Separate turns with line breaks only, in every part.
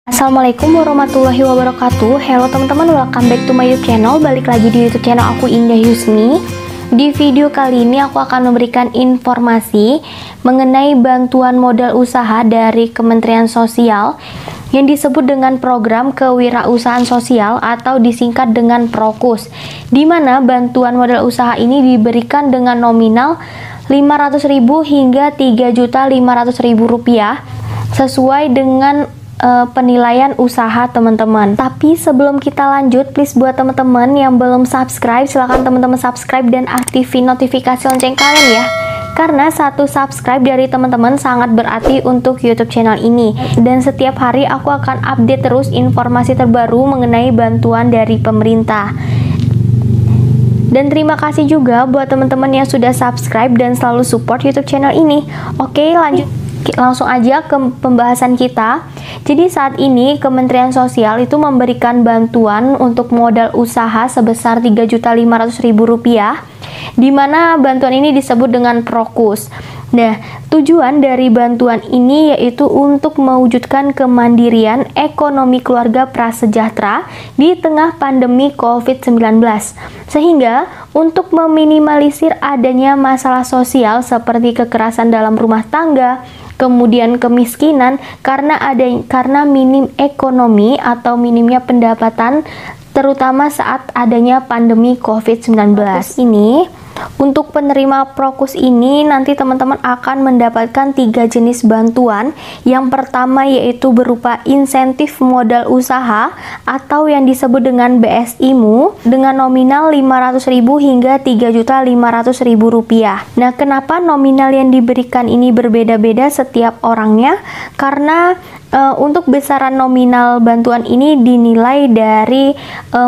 Assalamualaikum warahmatullahi wabarakatuh. Hello teman-teman, welcome back to my YouTube channel. Balik lagi di YouTube channel aku, Indah Yusni. Di video kali ini aku akan memberikan informasi mengenai bantuan modal usaha dari Kementerian Sosial yang disebut dengan program kewirausahaan sosial atau disingkat dengan Prokus, di mana bantuan modal usaha ini diberikan dengan nominal 500.000 hingga 3.500.000 rupiah sesuai dengan penilaian usaha teman-teman. Tapi sebelum kita lanjut, please buat teman-teman yang belum subscribe, silahkan teman-teman subscribe dan aktifin notifikasi lonceng kalian ya, karena satu subscribe dari teman-teman sangat berarti untuk YouTube channel ini. Dan setiap hari aku akan update terus informasi terbaru mengenai bantuan dari pemerintah. Dan terima kasih juga buat teman-teman yang sudah subscribe dan selalu support YouTube channel ini. Oke, lanjut langsung aja ke pembahasan kita. Jadi saat ini Kementerian Sosial itu memberikan bantuan untuk modal usaha sebesar Rp3.500.000, di mana bantuan ini disebut dengan Prokus. Nah, tujuan dari bantuan ini yaitu untuk mewujudkan kemandirian ekonomi keluarga prasejahtera di tengah pandemi COVID-19, sehingga untuk meminimalisir adanya masalah sosial seperti kekerasan dalam rumah tangga, kemudian kemiskinan karena minim ekonomi atau minimnya pendapatan, terutama saat adanya pandemi COVID-19 ini. Untuk penerima Prokus ini nanti teman-teman akan mendapatkan 3 jenis bantuan. Yang pertama yaitu berupa insentif modal usaha atau yang disebut dengan BSI-mu dengan nominal 500.000 hingga 3.500.000 rupiah. Nah, kenapa nominal yang diberikan ini berbeda-beda setiap orangnya? Karena untuk besaran nominal bantuan ini dinilai dari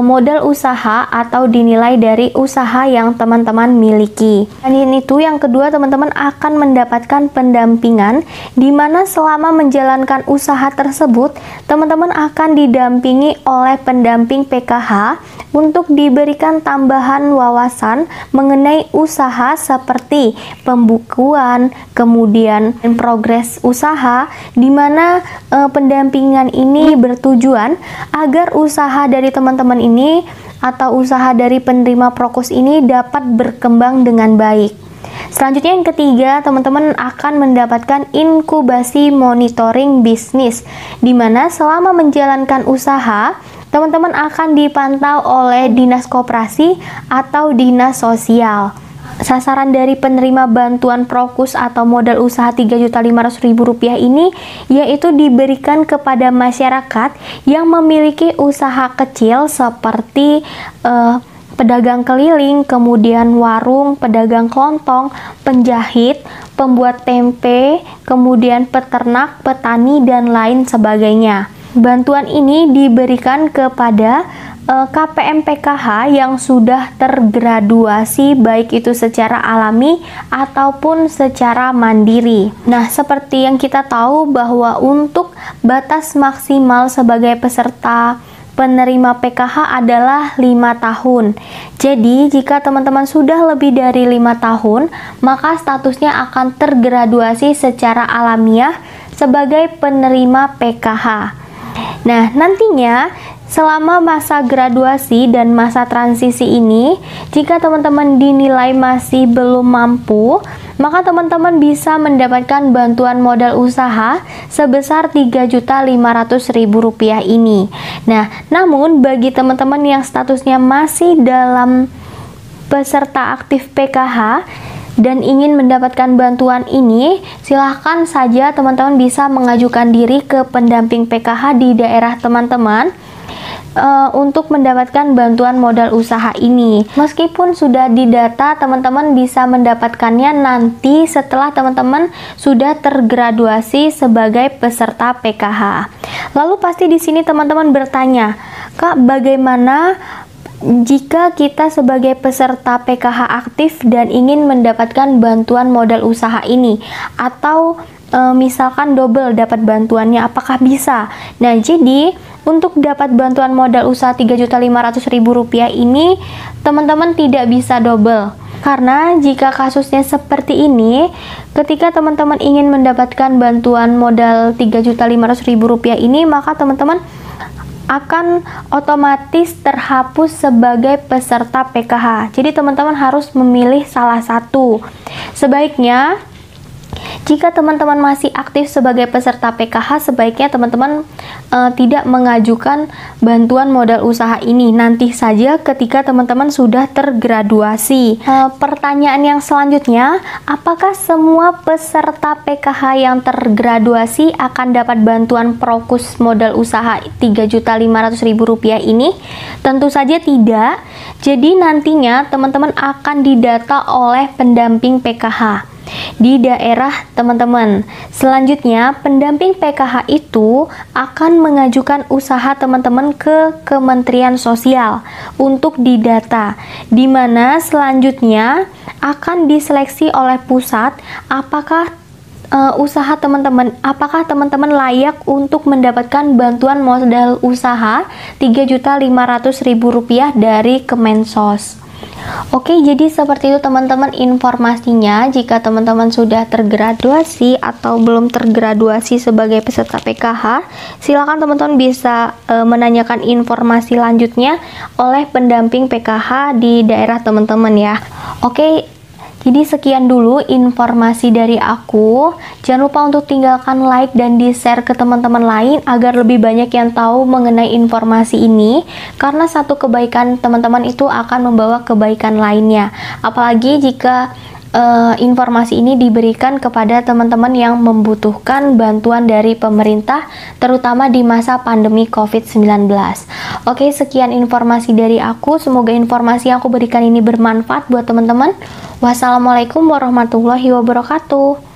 modal usaha atau dinilai dari usaha yang teman-teman miliki. Dan itu yang kedua, teman-teman akan mendapatkan pendampingan, di mana selama menjalankan usaha tersebut teman-teman akan didampingi oleh pendamping PKH untuk diberikan tambahan wawasan mengenai usaha seperti pembukuan, kemudian progres usaha, di mana pendampingan ini bertujuan agar usaha dari teman-teman ini atau usaha dari penerima Prokus ini dapat berkembang dengan baik. Selanjutnya yang ketiga, teman-teman akan mendapatkan inkubasi monitoring bisnis, di mana selama menjalankan usaha teman-teman akan dipantau oleh Dinas Koperasi atau Dinas Sosial. Sasaran dari penerima bantuan Prokus atau modal usaha Rp3.500.000 ini yaitu diberikan kepada masyarakat yang memiliki usaha kecil seperti pedagang keliling, kemudian warung, pedagang kelontong, penjahit, pembuat tempe, kemudian peternak, petani, dan lain sebagainya. Bantuan ini diberikan kepada KPM PKH yang sudah tergraduasi, baik itu secara alami ataupun secara mandiri. Nah, seperti yang kita tahu bahwa untuk batas maksimal sebagai peserta penerima PKH adalah 5 tahun. Jadi, jika teman-teman sudah lebih dari 5 tahun, maka statusnya akan tergraduasi secara alamiah sebagai penerima PKH. Nah, nantinya selama masa graduasi dan masa transisi ini, jika teman-teman dinilai masih belum mampu, maka teman-teman bisa mendapatkan bantuan modal usaha sebesar Rp3.500.000 ini. Nah, namun bagi teman-teman yang statusnya masih dalam peserta aktif PKH dan ingin mendapatkan bantuan ini, silahkan saja teman-teman bisa mengajukan diri ke pendamping PKH di daerah teman-teman untuk mendapatkan bantuan modal usaha ini. Meskipun sudah didata, teman-teman bisa mendapatkannya nanti setelah teman-teman sudah tergraduasi sebagai peserta PKH. Lalu pasti di sini teman-teman bertanya, "Kak, bagaimana jika kita sebagai peserta PKH aktif dan ingin mendapatkan bantuan modal usaha ini, atau misalkan double dapat bantuannya, apakah bisa?" Nah, jadi untuk dapat bantuan modal usaha Rp3.500.000 ini teman-teman tidak bisa double. Karena jika kasusnya seperti ini, ketika teman-teman ingin mendapatkan bantuan modal Rp3.500.000 ini, maka teman-teman akan otomatis terhapus sebagai peserta PKH. Jadi teman-teman harus memilih salah satu. Sebaiknya jika teman-teman masih aktif sebagai peserta PKH, sebaiknya teman-teman tidak mengajukan bantuan modal usaha ini. Nanti saja ketika teman-teman sudah tergraduasi. Pertanyaan yang selanjutnya, apakah semua peserta PKH yang tergraduasi akan dapat bantuan Prokus modal usaha Rp3.500.000 ini? Tentu saja tidak. Jadi nantinya teman-teman akan didata oleh pendamping PKH di daerah teman-teman. Selanjutnya, pendamping PKH itu akan mengajukan usaha teman-teman ke Kementerian Sosial untuk didata, di mana selanjutnya akan diseleksi oleh pusat apakah usaha teman-teman, apakah teman-teman layak untuk mendapatkan bantuan modal usaha Rp3.500.000 dari Kemensos. Oke, jadi seperti itu teman-teman informasinya. Jika teman-teman sudah tergraduasi atau belum tergraduasi sebagai peserta PKH, silakan teman-teman bisa menanyakan informasi lanjutnya oleh pendamping PKH di daerah teman-teman ya. Oke, jadi sekian dulu informasi dari aku. Jangan lupa untuk tinggalkan like dan di-share ke teman-teman lain agar lebih banyak yang tahu mengenai informasi ini. Karena satu kebaikan teman-teman itu akan membawa kebaikan lainnya. Apalagi jika informasi ini diberikan kepada teman-teman yang membutuhkan bantuan dari pemerintah, terutama di masa pandemi COVID-19. Oke, sekian informasi dari aku. Semoga informasi yang aku berikan ini bermanfaat buat teman-teman. Wassalamualaikum warahmatullahi wabarakatuh.